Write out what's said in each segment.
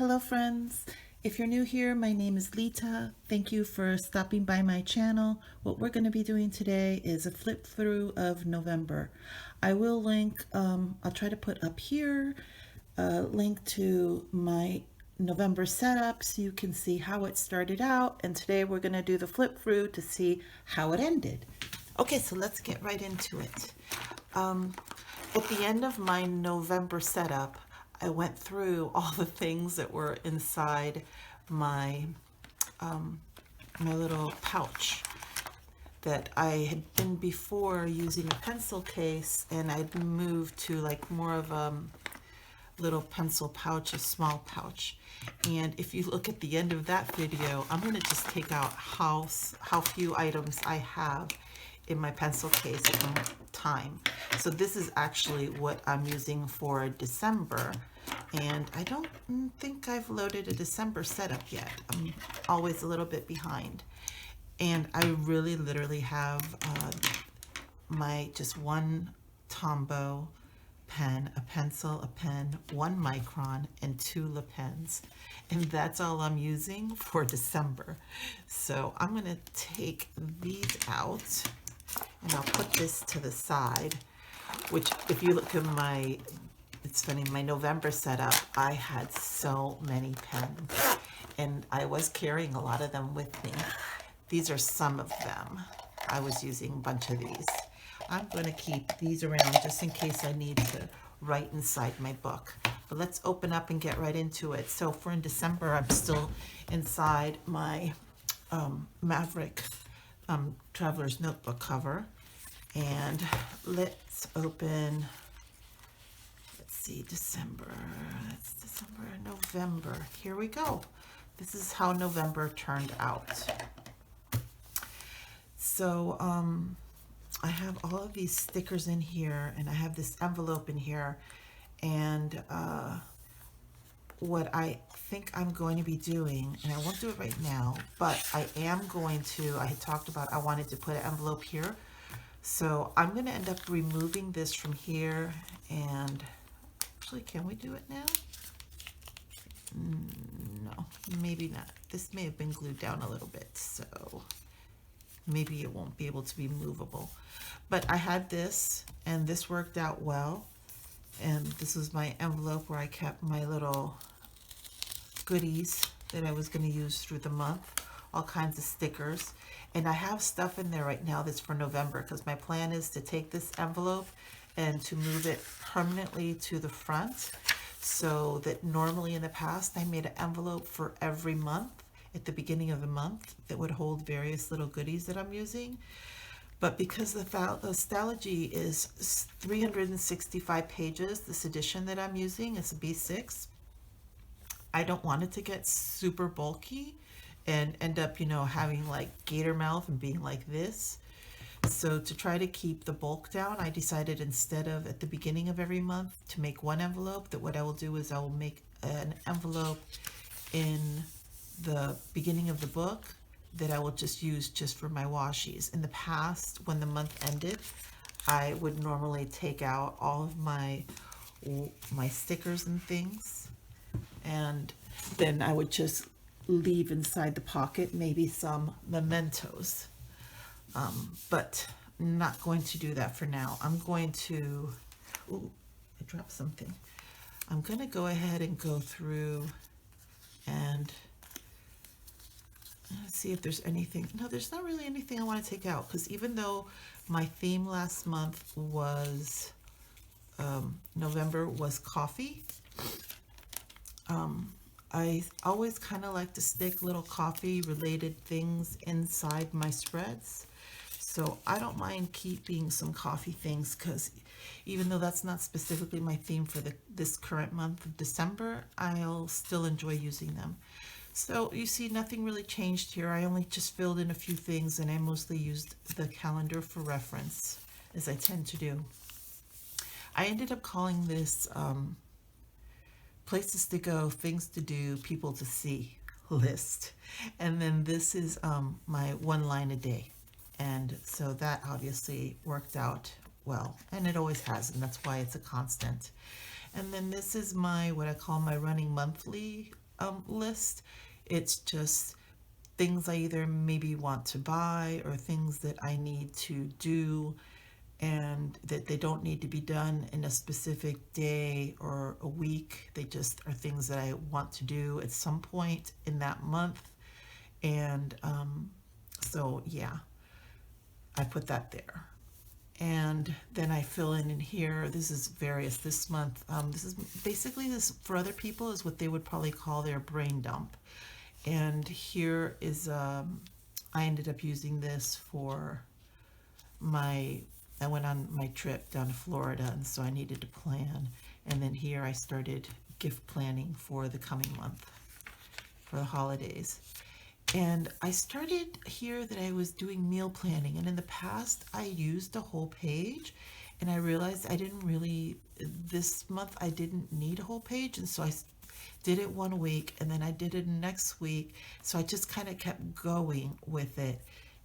Hello friends, if you're new here, my name is Lita. Thank you for stopping by my channel. What we're going to be doing today is a flip through of November. I will link, I'll try to put up here a link to my November setup so you can see how it started out, and today we're going to do the flip through to see how it ended. Okay, so let's get right into it. At the end of my November setup, I went through all the things that were inside my my little pouch that I had been before using a pencil case, and I'd moved to like more of a little pencil pouch, a small pouch. And if you look at the end of that video, I'm going to just take out how few items I have in my pencil case at one time. So this is actually what I'm using for December, and I don't think I've loaded a December setup yet. I'm always a little bit behind, and I really literally have my just one Tombow pen, a pencil, a pen, 1 micron, and 2 Le Pens, and that's all I'm using for December. So I'm going to take these out, and I'll put this to the side, which if you look at my, it's funny, my November setup, I had so many pens, and I was carrying a lot of them with me. These are some of them. I was using a bunch of these. I'm going to keep these around just in case I need to write inside my book. But let's open up and get right into it. So for in December, I'm still inside my Maverick Traveler's Notebook cover. And let's open, let's see, December, that's December, November. Here we go. This is how November turned out. So I have all of these stickers in here, and I have this envelope in here, and what I think I'm going to be doing, and I won't do it right now, but I am going to, I had talked about I wanted to put an envelope here, so I'm going to end up removing this from here, and actually, can we do it now? No, maybe not. This may have been glued down a little bit, so maybe it won't be able to be movable. But I had this, and this worked out well. And this was my envelope where I kept my little goodies that I was going to use through the month, all kinds of stickers. And I have stuff in there right now that's for November, because my plan is to take this envelope and to move it permanently to the front, so that normally in the past I made an envelope for every month at the beginning of the month that would hold various little goodies that I'm using. But because the Stalogy is 365 pages, this edition that I'm using is a B6, I don't want it to get super bulky and end up, you know, having like gator mouth and being like this. So to try to keep the bulk down, I decided instead of at the beginning of every month to make one envelope, that what I will do is I will make an envelope in the beginning of the book that I will just use just for my washies. In the past, when the month ended, I would normally take out all of my stickers and things, and then I would just leave inside the pocket maybe some mementos. But I'm not going to do that for now. I'm going to, ooh, I dropped something. I'm going to go ahead and go through and see if there's anything. No, there's not really anything I want to take out, because even though my theme last month was November was coffee, I always kind of like to stick little coffee related things inside my spreads. So I don't mind keeping some coffee things, because even though that's not specifically my theme for this current month of December, I'll still enjoy using them. So you see, nothing really changed here. I only just filled in a few things, and I mostly used the calendar for reference, as I tend to do. I ended up calling this places to go, things to do, people to see list. And then this is my 1 line a day. And so that obviously worked out well, and it always has, and that's why it's a constant. And then this is my, what I call my running monthly list. It's just things I either maybe want to buy or things that I need to do, and that they don't need to be done in a specific day or a week. They just are things that I want to do at some point in that month. And so yeah, I put that there. And then I fill in here. This is various this month. This is basically, this for other people is what they would probably call their brain dump. And here is I ended up using this for I went on my trip down to Florida, and so I needed to plan. And then here I started gift planning for the coming month for the holidays. And I started here that I was doing meal planning, and in the past I used a whole page, and I realized I didn't really, this month I didn't need a whole page, and so I did it one week and then I did it next week. So I just kind of kept going with it.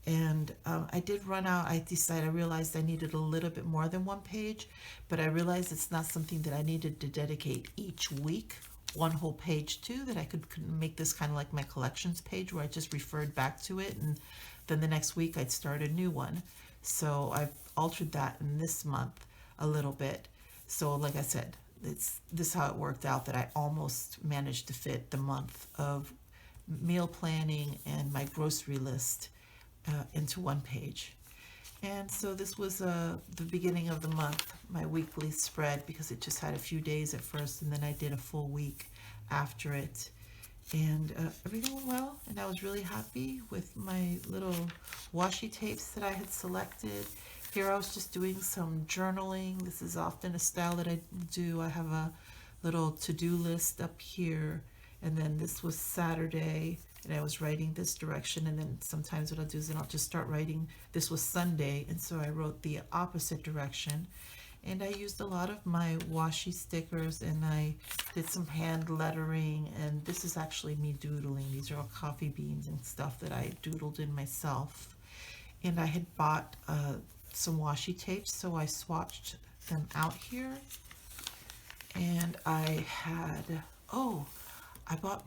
And I did run out. I realized I needed a little bit more than one page, but I realized it's not something that I needed to dedicate each week one whole page to, that I could make this kind of like my collections page where I just referred back to it, and then the next week I'd start a new one. So I've altered that in this month a little bit. So like I said, it's this how it worked out, that I almost managed to fit the month of meal planning and my grocery list into one page. And so this was the beginning of the month, my weekly spread, because it just had a few days at first, and then I did a full week after it. And everything went well, and I was really happy with my little washi tapes that I had selected. Here I was just doing some journaling. This is often a style that I do. I have a little to-do list up here, and then this was Saturday, and I was writing this direction, and then sometimes what I'll do is then I'll just start writing. This was Sunday, and so I wrote the opposite direction. And I used a lot of my washi stickers, and I did some hand lettering, and this is actually me doodling. These are all coffee beans and stuff that I doodled in myself. And I had bought some washi tapes, so I swatched them out here. And I had, I bought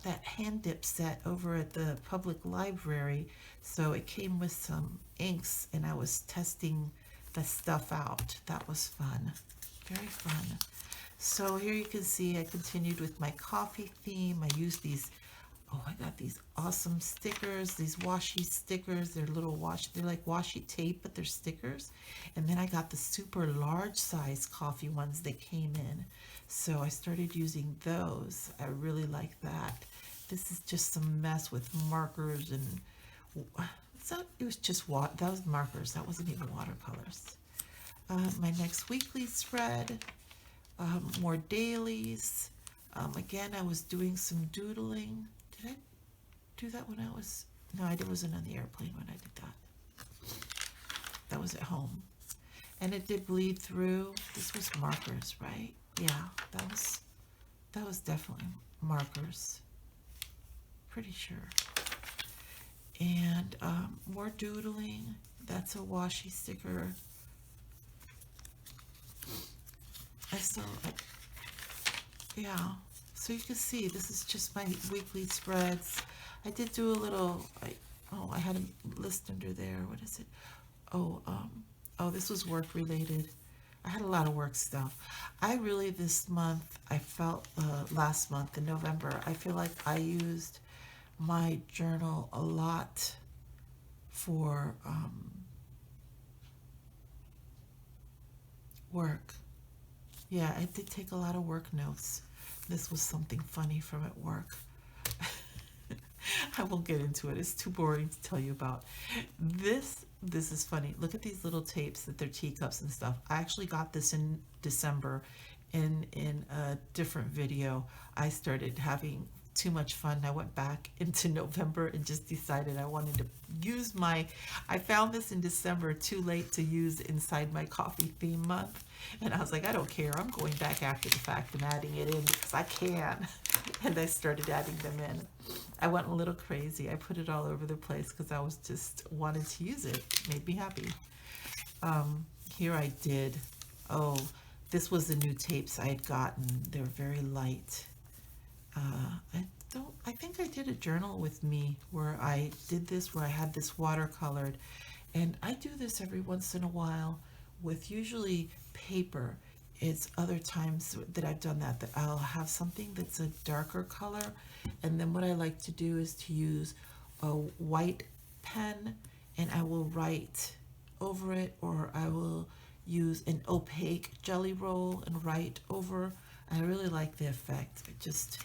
that hand dip set over at the public library, so it came with some inks, and I was testing the stuff out. That was fun, very fun. So here you can see I continued with my coffee theme. I used these, I got these awesome stickers, these washi stickers. They're little they're like washi tape, but they're stickers. And then I got the super large size coffee ones that came in. So I started using those. I really like that. This is just some mess with markers and it was just that was markers. That wasn't even watercolors. My next weekly spread, more dailies. Again, I was doing some doodling. Did I do that when I was? No, I wasn't on the airplane when I did that. That was at home. And it did bleed through. This was markers, right? Yeah, that was definitely markers. Pretty sure. And more doodling. That's a washi sticker. Yeah. So you can see this is just my weekly spreads. I did do a little. I had a list under there. What is it? This was work related. I had a lot of work stuff. I really this month, I felt last month in November, I feel like I used my journal a lot for work. Yeah, I did take a lot of work notes. This was something funny from at work. I won't get into it. It's too boring to tell you about. This is funny. Look at these little tapes that they're teacups and stuff. I actually got this in December in a different video. I started having too much fun. I went back into November and just decided I wanted to use I found this in December too late to use inside my coffee theme month. And I was like, I don't care. I'm going back after the fact and adding it in because I can. And I started adding them in. I went a little crazy. I put it all over the place because I was just wanted to use it. It made me happy. Here I did. This was the new tapes I had gotten. They were very light. I think I did a journal with me where I did this, where I had this watercolored, and I do this every once in a while with usually paper. It's other times that I've done that I'll have something that's a darker color, and then what I like to do is to use a white pen, and I will write over it, or I will use an opaque jelly roll and write over. I really like the effect. It just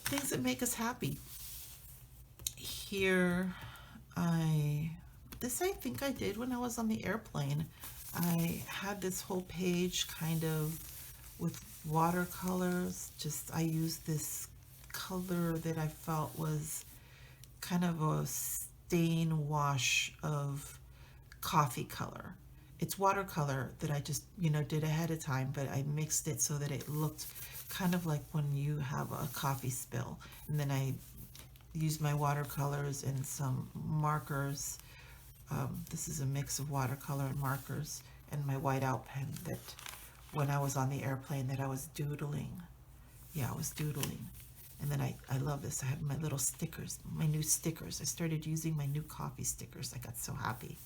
things that make us happy. Here, I think I did when I was on the airplane. I had this whole page kind of with watercolors. Just I used this color that I felt was kind of a stain wash of coffee color. It's watercolor that I just, did ahead of time, but I mixed it so that it looked kind of like when you have a coffee spill. And then I used my watercolors and some markers. This is a mix of watercolor and markers, and my whiteout pen that when I was on the airplane that I was doodling. Yeah, I was doodling. And then I love this. I have my little stickers, my new stickers. I started using my new coffee stickers. I got so happy.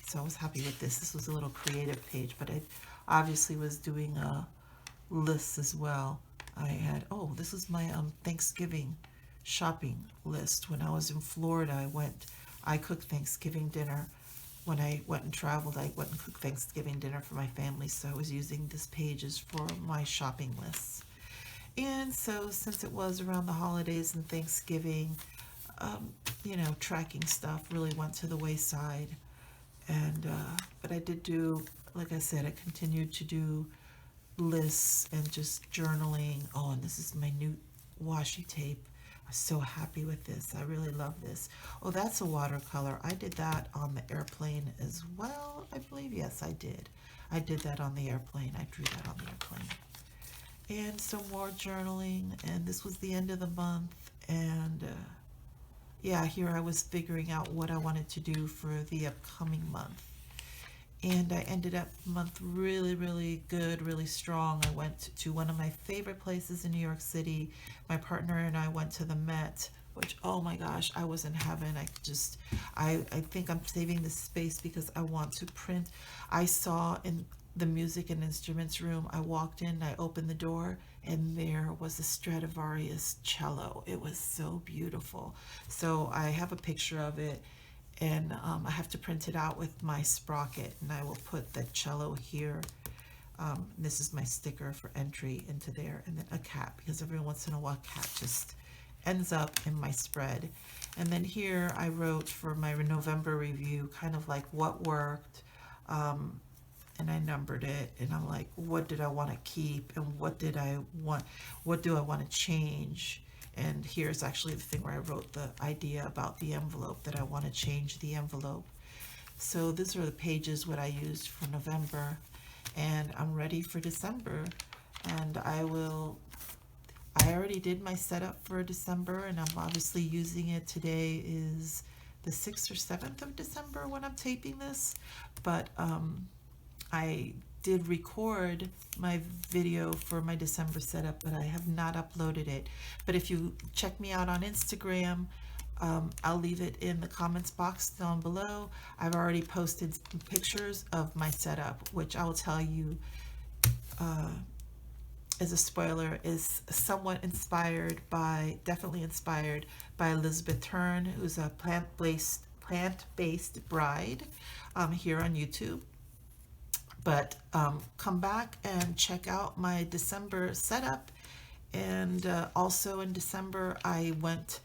So I was happy with this. This was a little creative page, but I obviously was doing lists as well. I had, this is my Thanksgiving shopping list. When I was in Florida, I cooked Thanksgiving dinner. When I went and traveled, I went and cooked Thanksgiving dinner for my family, so I was using this pages for my shopping lists. And so since it was around the holidays and Thanksgiving, tracking stuff really went to the wayside. And but I did do, like I said, I continued to do lists and just journaling. Oh, and this is my new washi tape. I'm so happy with this. I really love this. Oh, that's a watercolor. I did that on the airplane as well, I believe. Yes, I did. I did that on the airplane. I drew that on the airplane. And some more journaling. And this was the end of the month. And yeah, here I was figuring out what I wanted to do for the upcoming month. And I ended up the month really, really good, really strong. I went to one of my favorite places in New York City. My partner and I went to the Met, which, oh my gosh, I was in heaven. I think I'm saving this space because I want to print. I saw in the music and instruments room, I walked in, I opened the door, and there was a Stradivarius cello. It was so beautiful. So I have a picture of it, and I have to print it out with my sprocket, and I will put the cello here. This is my sticker for entry into there, and then a cat, because every once in a while cat just ends up in my spread. And then here I wrote for my November review kind of like what worked, and I numbered it, and I'm like, what did I want to keep, and what do I want to change? And here's actually the thing where I wrote the idea about the envelope, that I want to change the envelope. So these are the pages what I used for November, and I'm ready for December. And I already did my setup for December, and I'm obviously using it. Today is the 6th or 7th of December when I'm taping this, but I did record my video for my December setup, but I have not uploaded it. But if you check me out on Instagram, I'll leave it in the comments box down below. I've already posted some pictures of my setup, which I will tell you as a spoiler is somewhat definitely inspired by Elizabeth Turn, who's a plant-based bride here on YouTube. But come back and check out my December setup. And also in December, I went,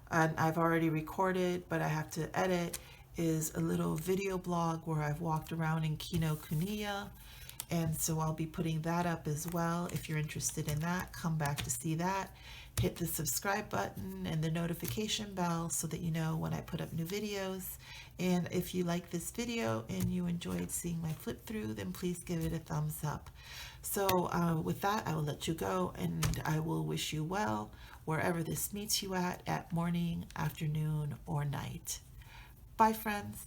and I've already recorded, but I have to edit, is a little video blog where I've walked around in Kinokuniya. And so I'll be putting that up as well. If you're interested in that, come back to see that. Hit the subscribe button and the notification bell so that you know when I put up new videos. And if you like this video and you enjoyed seeing my flip through, then please give it a thumbs up. So with that, I will let you go, and I will wish you well wherever this meets you at morning, afternoon, or night. Bye, friends.